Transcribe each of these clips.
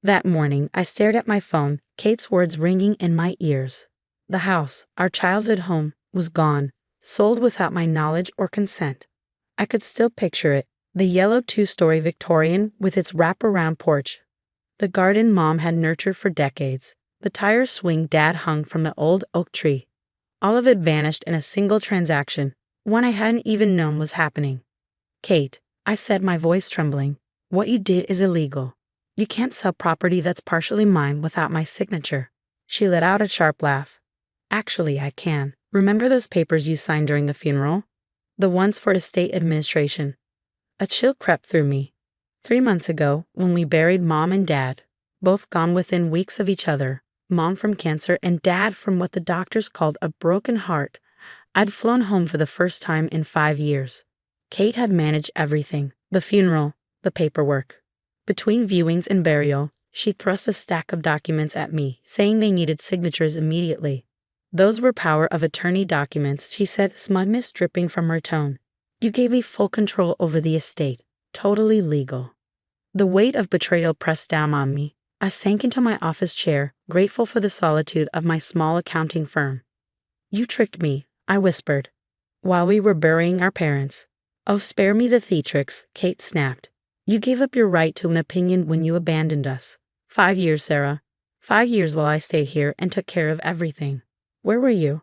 That morning, I stared at my phone, Kate's words ringing in my ears. The house, our childhood home, was gone, sold without my knowledge or consent. I could still picture it, the yellow two-story Victorian with its wraparound porch. The garden Mom had nurtured for decades, the tire swing Dad hung from the old oak tree. All of it vanished in a single transaction, one I hadn't even known was happening. Kate, I said, my voice trembling, what you did is illegal. You can't sell property that's partially mine without my signature. She let out a sharp laugh. Actually, I can. Remember those papers you signed during the funeral? The ones for estate administration. A chill crept through me. 3 months ago, when we buried Mom and Dad, both gone within weeks of each other, Mom from cancer and Dad from what the doctors called a broken heart, I'd flown home for the first time in 5 years. Kate had managed everything, the funeral, the paperwork. Between viewings and burial, she thrust a stack of documents at me, saying they needed signatures immediately. Those were power of attorney documents, she said, smugness dripping from her tone. You gave me full control over the estate, totally legal. The weight of betrayal pressed down on me. I sank into my office chair, grateful for the solitude of my small accounting firm. You tricked me, I whispered, while we were burying our parents. Oh, spare me the theatrics, Kate snapped. You gave up your right to an opinion when you abandoned us. 5 years, Sarah. 5 years while I stayed here and took care of everything. Where were you?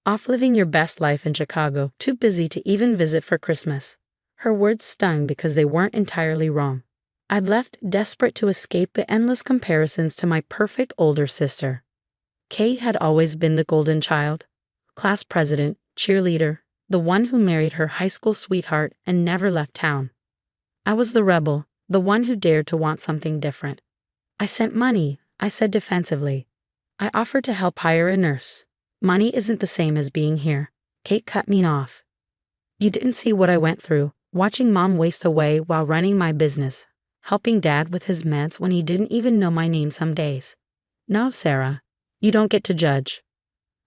Off living your best life in Chicago, too busy to even visit for Christmas. Her words stung because they weren't entirely wrong. I'd left desperate to escape the endless comparisons to my perfect older sister. Kate had always been the golden child, class president, cheerleader, the one who married her high school sweetheart and never left town. I was the rebel, the one who dared to want something different. I sent money, I said defensively. I offered to help hire a nurse. Money isn't the same as being here. Kate cut me off. You didn't see what I went through, watching Mom waste away while running my business, helping Dad with his meds when he didn't even know my name some days. No, Sarah, you don't get to judge.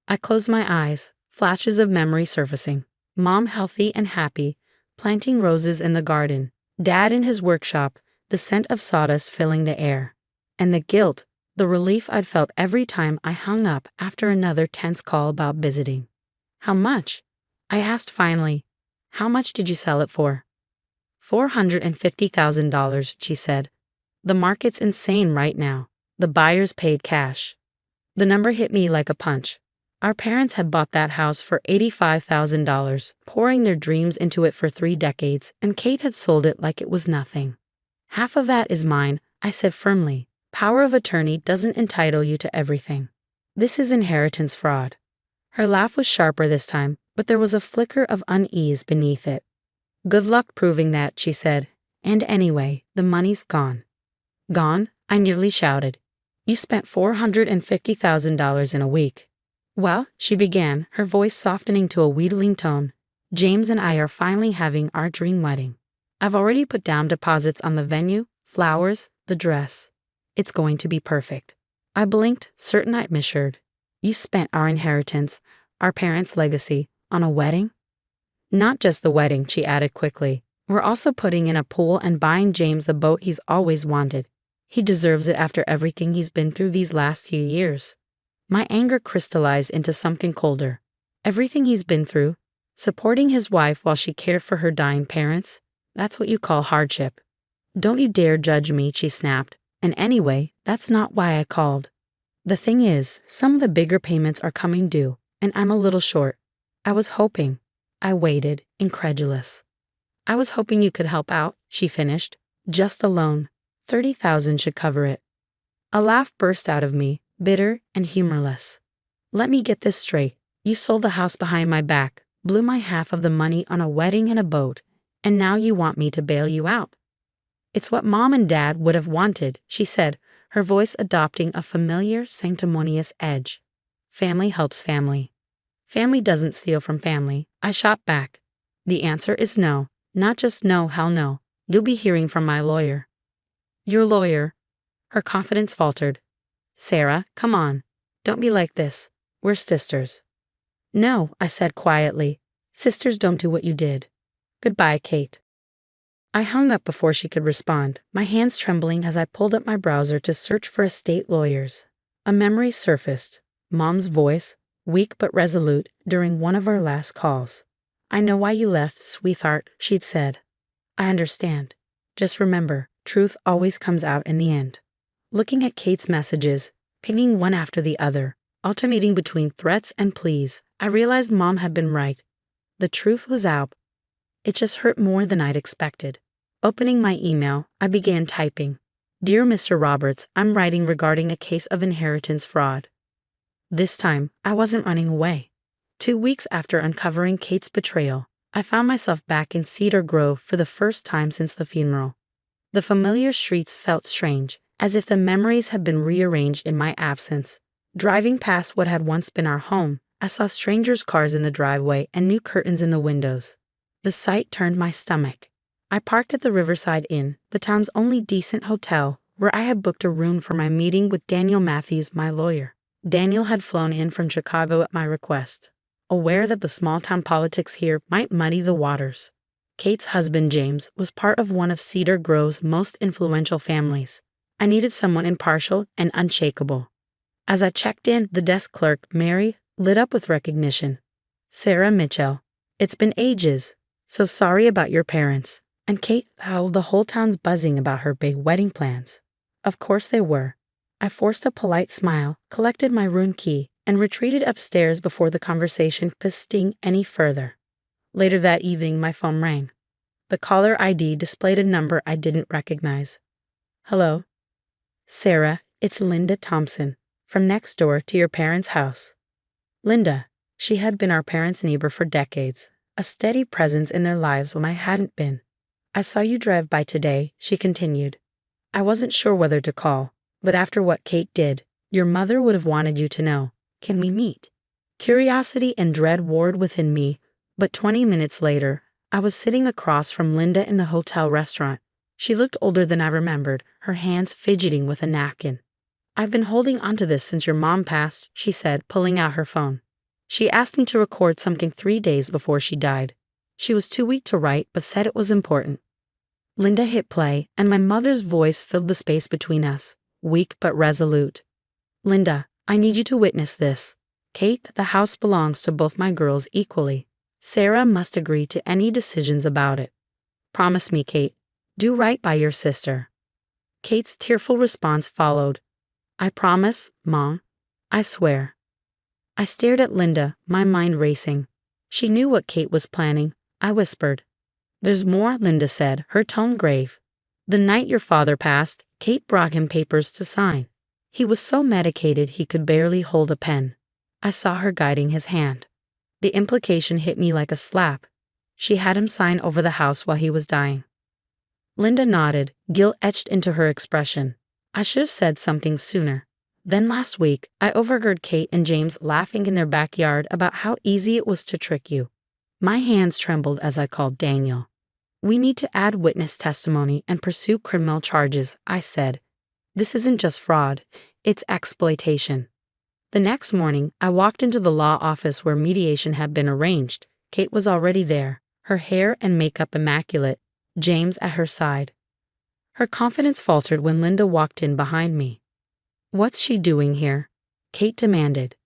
I closed my eyes, flashes of memory surfacing. Mom healthy and happy, planting roses in the garden. Dad in his workshop, the scent of sawdust filling the air. And the guilt, the relief I'd felt every time I hung up after another tense call about visiting. How much? I asked finally. How much did you sell it for? $450,000, she said. The market's insane right now. The buyers paid cash. The number hit me like a punch. Our parents had bought that house for $85,000, pouring their dreams into it for 3 decades, and Kate had sold it like it was nothing. Half of that is mine, I said firmly. Power of attorney doesn't entitle you to everything. This is inheritance fraud. Her laugh was sharper this time, but there was a flicker of unease beneath it. Good luck proving that, she said. And anyway, the money's gone. Gone? I nearly shouted. You spent $450,000 in a week. Well, she began, her voice softening to a wheedling tone. James and I are finally having our dream wedding. I've already put down deposits on the venue, flowers, the dress. It's going to be perfect. I blinked, certain I'd misheard. You spent our inheritance, our parents' legacy, on a wedding? Not just the wedding, she added quickly. We're also putting in a pool and buying James the boat he's always wanted. He deserves it after everything he's been through these last few years. My anger crystallized into something colder. Everything he's been through, supporting his wife while she cared for her dying parents, that's what you call hardship. Don't you dare judge me, she snapped. And anyway, that's not why I called. The thing is, some of the bigger payments are coming due, and I'm a little short. I was hoping. I waited, incredulous. I was hoping you could help out, she finished. Just a loan. $30,000 should cover it. A laugh burst out of me, bitter and humorless. Let me get this straight. You sold the house behind my back, blew my half of the money on a wedding and a boat, and now you want me to bail you out. It's what Mom and Dad would have wanted, she said, her voice adopting a familiar, sanctimonious edge. Family helps family. Family doesn't steal from family, I shot back. The answer is no, not just no, hell no. You'll be hearing from my lawyer. Your lawyer? Her confidence faltered. Sarah, come on. Don't be like this. We're sisters. No, I said quietly. Sisters don't do what you did. Goodbye, Kate. I hung up before she could respond, my hands trembling as I pulled up my browser to search for estate lawyers. A memory surfaced. Mom's voice, weak but resolute, during one of our last calls. "I know why you left, sweetheart," she'd said. "I understand. Just remember, truth always comes out in the end." Looking at Kate's messages, pinging one after the other, alternating between threats and pleas, I realized Mom had been right. The truth was out. It just hurt more than I'd expected. Opening my email, I began typing. "Dear Mr. Roberts, I'm writing regarding a case of inheritance fraud." This time, I wasn't running away. 2 weeks after uncovering Kate's betrayal, I found myself back in Cedar Grove for the first time since the funeral. The familiar streets felt strange, as if the memories had been rearranged in my absence. Driving past what had once been our home, I saw strangers' cars in the driveway and new curtains in the windows. The sight turned my stomach. I parked at the Riverside Inn, the town's only decent hotel, where I had booked a room for my meeting with Daniel Matthews, my lawyer. Daniel had flown in from Chicago at my request, aware that the small-town politics here might muddy the waters. Kate's husband, James, was part of one of Cedar Grove's most influential families. I needed someone impartial and unshakable. As I checked in, the desk clerk, Mary, lit up with recognition. "Sarah Mitchell, it's been ages. So sorry about your parents." And Kate, how the whole town's buzzing about her big wedding plans. Of course they were. I forced a polite smile, collected my room key, and retreated upstairs before the conversation could sting any further. Later that evening, my phone rang. The caller ID displayed a number I didn't recognize. "Hello?" "Sarah, it's Linda Thompson, from next door to your parents' house." Linda. She had been our parents' neighbor for decades, a steady presence in their lives when I hadn't been. "I saw you drive by today," she continued. "I wasn't sure whether to call, but after what Kate did, your mother would have wanted you to know. Can we meet?" Curiosity and dread warred within me, but 20 minutes later, I was sitting across from Linda in the hotel restaurant. She looked older than I remembered, her hands fidgeting with a napkin. "I've been holding onto this since your mom passed," she said, pulling out her phone. "She asked me to record something 3 days before she died. She was too weak to write, but said it was important." Linda hit play, and my mother's voice filled the space between us, weak but resolute. "Linda, I need you to witness this. Kate, the house belongs to both my girls equally. Sarah must agree to any decisions about it. Promise me, Kate. Do right by your sister." Kate's tearful response followed. "I promise, Mom. I swear." I stared at Linda, my mind racing. She knew what Kate was planning. I whispered. "There's more," Linda said, her tone grave. "The night your father passed, Kate brought him papers to sign. He was so medicated he could barely hold a pen. I saw her guiding his hand. The implication hit me like a slap. She had him sign over the house while he was dying." Linda nodded, guilt etched into her expression. I should have said something sooner. Then last week, I overheard Kate and James laughing in their backyard about how easy it was to trick you. My hands trembled as I called Daniel. "We need to add witness testimony and pursue criminal charges," I said. "This isn't just fraud, it's exploitation." The next morning, I walked into the law office where mediation had been arranged. Kate was already there, her hair and makeup immaculate, James at her side. Her confidence faltered when Linda walked in behind me. "What's she doing here?" Kate demanded.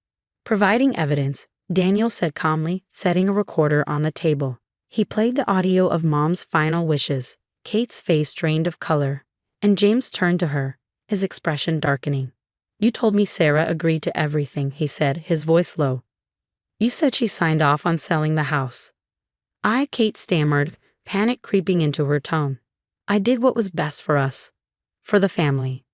"Providing evidence," Daniel said calmly, setting a recorder on the table. He played the audio of Mom's final wishes. Kate's face drained of color, and James turned to her, his expression darkening. "You told me Sarah agreed to everything," he said, his voice low. "You said she signed off on selling the house." Kate stammered, panic creeping into her tone. "I did what was best for us. For the family."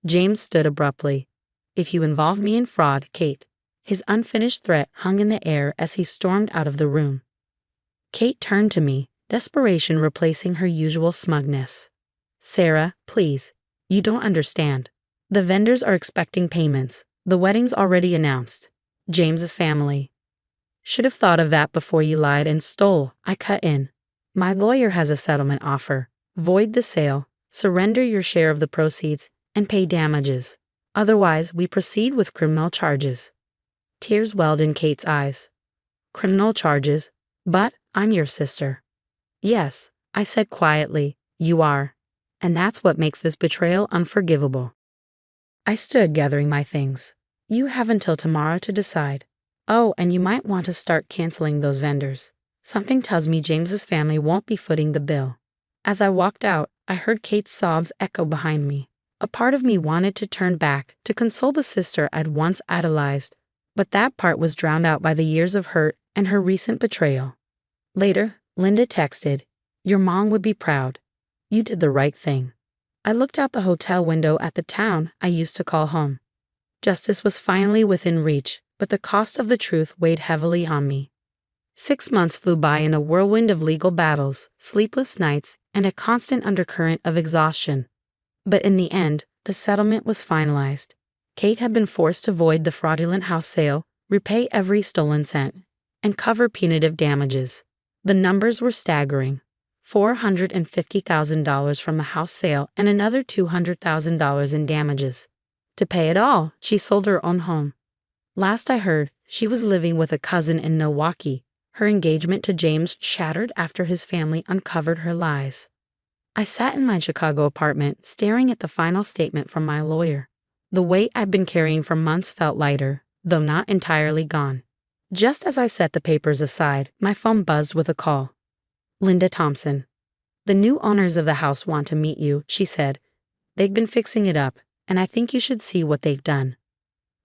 James stood abruptly. "If you involve me in fraud, Kate." His unfinished threat hung in the air as he stormed out of the room. Kate turned to me, desperation replacing her usual smugness. "Sarah, please. You don't understand. The vendors are expecting payments. The wedding's already announced. James's family." "Should have thought of that before you lied and stole," I cut in. "My lawyer has a settlement offer. Void the sale, surrender your share of the proceeds, and pay damages. Otherwise, we proceed with criminal charges." Tears welled in Kate's eyes. "Criminal charges? But I'm your sister." "Yes," I said quietly, You are. And that's what makes this betrayal unforgivable. I stood gathering my things. You have until tomorrow to decide. Oh, and you might want to start canceling those vendors. Something tells me James's family won't be footing the bill. As I walked out, I heard Kate's sobs echo behind me. A part of me wanted to turn back to console the sister I'd once idolized, but that part was drowned out by the years of hurt and her recent betrayal. Later, Linda texted, "Your mom would be proud. You did the right thing." I looked out the hotel window at the town I used to call home. Justice was finally within reach, but the cost of the truth weighed heavily on me. 6 months flew by in a whirlwind of legal battles, sleepless nights, and a constant undercurrent of exhaustion. But in the end, the settlement was finalized. Kate had been forced to void the fraudulent house sale, repay every stolen cent, and cover punitive damages. The numbers were staggering. $450,000 from the house sale and another $200,000 in damages. To pay it all, she sold her own home. Last I heard, she was living with a cousin in Milwaukee. Her engagement to James shattered after his family uncovered her lies. I sat in my Chicago apartment, staring at the final statement from my lawyer. The weight I'd been carrying for months felt lighter, though not entirely gone. Just as I set the papers aside, my phone buzzed with a call. Linda Thompson. "The new owners of the house want to meet you," she said. "They've been fixing it up, and I think you should see what they've done."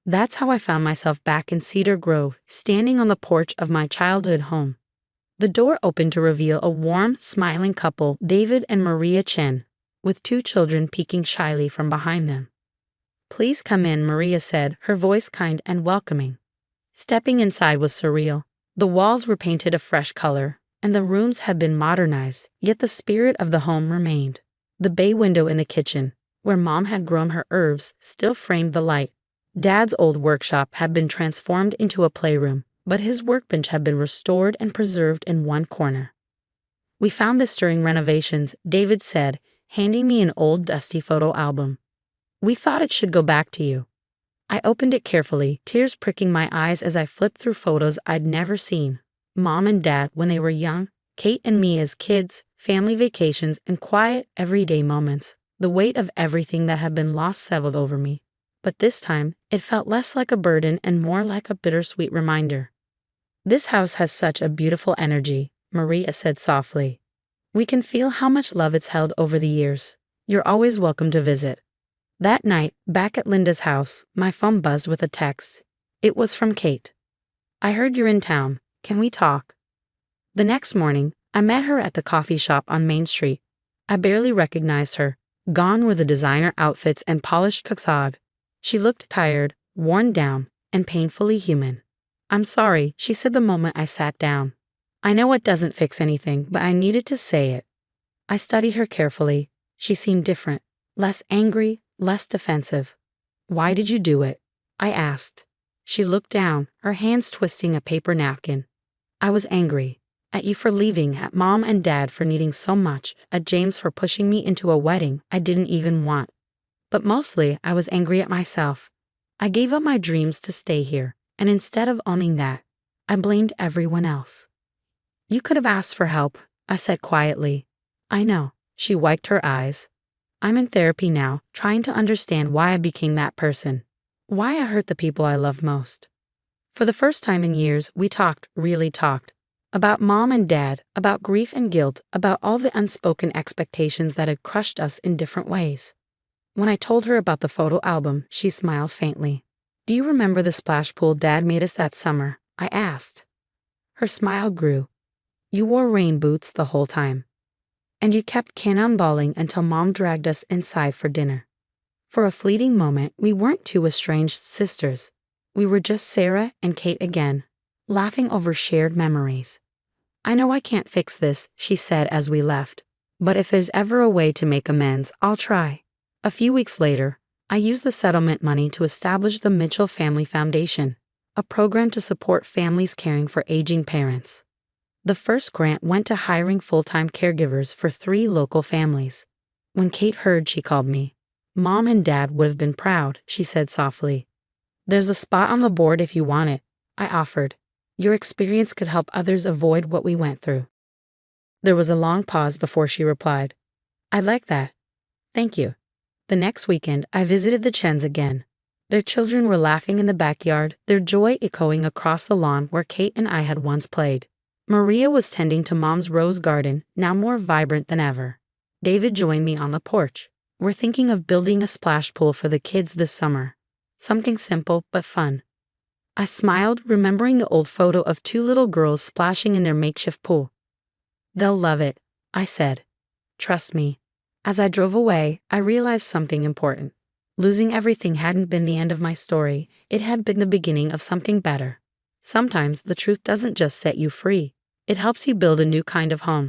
That's how I found myself back in Cedar Grove, standing on the porch of my childhood home. The door opened to reveal a warm, smiling couple, David and Maria Chen, with 2 children peeking shyly from behind them. "Please come in," Maria said, her voice kind and welcoming. Stepping inside was surreal. The walls were painted a fresh color, and the rooms had been modernized, yet the spirit of the home remained. The bay window in the kitchen, where Mom had grown her herbs, still framed the light. Dad's old workshop had been transformed into a playroom, but his workbench had been restored and preserved in one corner. "We found this during renovations," David said, handing me an old dusty photo album. "We thought it should go back to you." I opened it carefully, tears pricking my eyes as I flipped through photos I'd never seen. Mom and Dad when they were young, Kate and me as kids, family vacations, and quiet, everyday moments. The weight of everything that had been lost settled over me. But this time, it felt less like a burden and more like a bittersweet reminder. "This house has such a beautiful energy," Maria said softly. "We can feel how much love it's held over the years. You're always welcome to visit." That night, back at Linda's house, my phone buzzed with a text. It was from Kate. "I heard you're in town. Can we talk?" The next morning, I met her at the coffee shop on Main Street. I barely recognized her. Gone were the designer outfits and polished facade. She looked tired, worn down, and painfully human. "I'm sorry," she said the moment I sat down. "I know it doesn't fix anything, but I needed to say it." I studied her carefully. She seemed different, less angry, less defensive. "Why did you do it?" I asked. She looked down, her hands twisting a paper napkin. "I was angry. At you for leaving, at Mom and Dad for needing so much, at James for pushing me into a wedding I didn't even want. But mostly, I was angry at myself. I gave up my dreams to stay here, and instead of owning that, I blamed everyone else." "You could have asked for help," I said quietly. "I know." She wiped her eyes. "I'm in therapy now, trying to understand why I became that person. Why I hurt the people I love most." For the first time in years, we talked, really talked. About Mom and Dad, about grief and guilt, about all the unspoken expectations that had crushed us in different ways. When I told her about the photo album, she smiled faintly. "Do you remember the splash pool Dad made us that summer?" I asked. Her smile grew. "You wore rain boots the whole time. And you kept cannonballing until Mom dragged us inside for dinner." For a fleeting moment, we weren't 2 estranged sisters. We were just Sarah and Kate again, laughing over shared memories. "I know I can't fix this," she said as we left. "But if there's ever a way to make amends, I'll try." A few weeks later, I used the settlement money to establish the Mitchell Family Foundation, a program to support families caring for aging parents. The first grant went to hiring full-time caregivers for 3 local families. When Kate heard, she called me. "Mom and Dad would have been proud," she said softly. "There's a spot on the board if you want it," I offered. "Your experience could help others avoid what we went through." There was a long pause before she replied. I like that. Thank you. The next weekend, I visited the Chens again. Their children were laughing in the backyard, their joy echoing across the lawn where Kate and I had once played. Maria was tending to Mom's rose garden, now more vibrant than ever. David joined me on the porch. We're thinking of building a splash pool for the kids this summer. Something simple but fun. I smiled, remembering the old photo of two little girls splashing in their makeshift pool. They'll love it, I said. Trust me. As I drove away, I realized something important. Losing everything hadn't been the end of my story, it had been the beginning of something better. Sometimes the truth doesn't just set you free, it helps you build a new kind of home.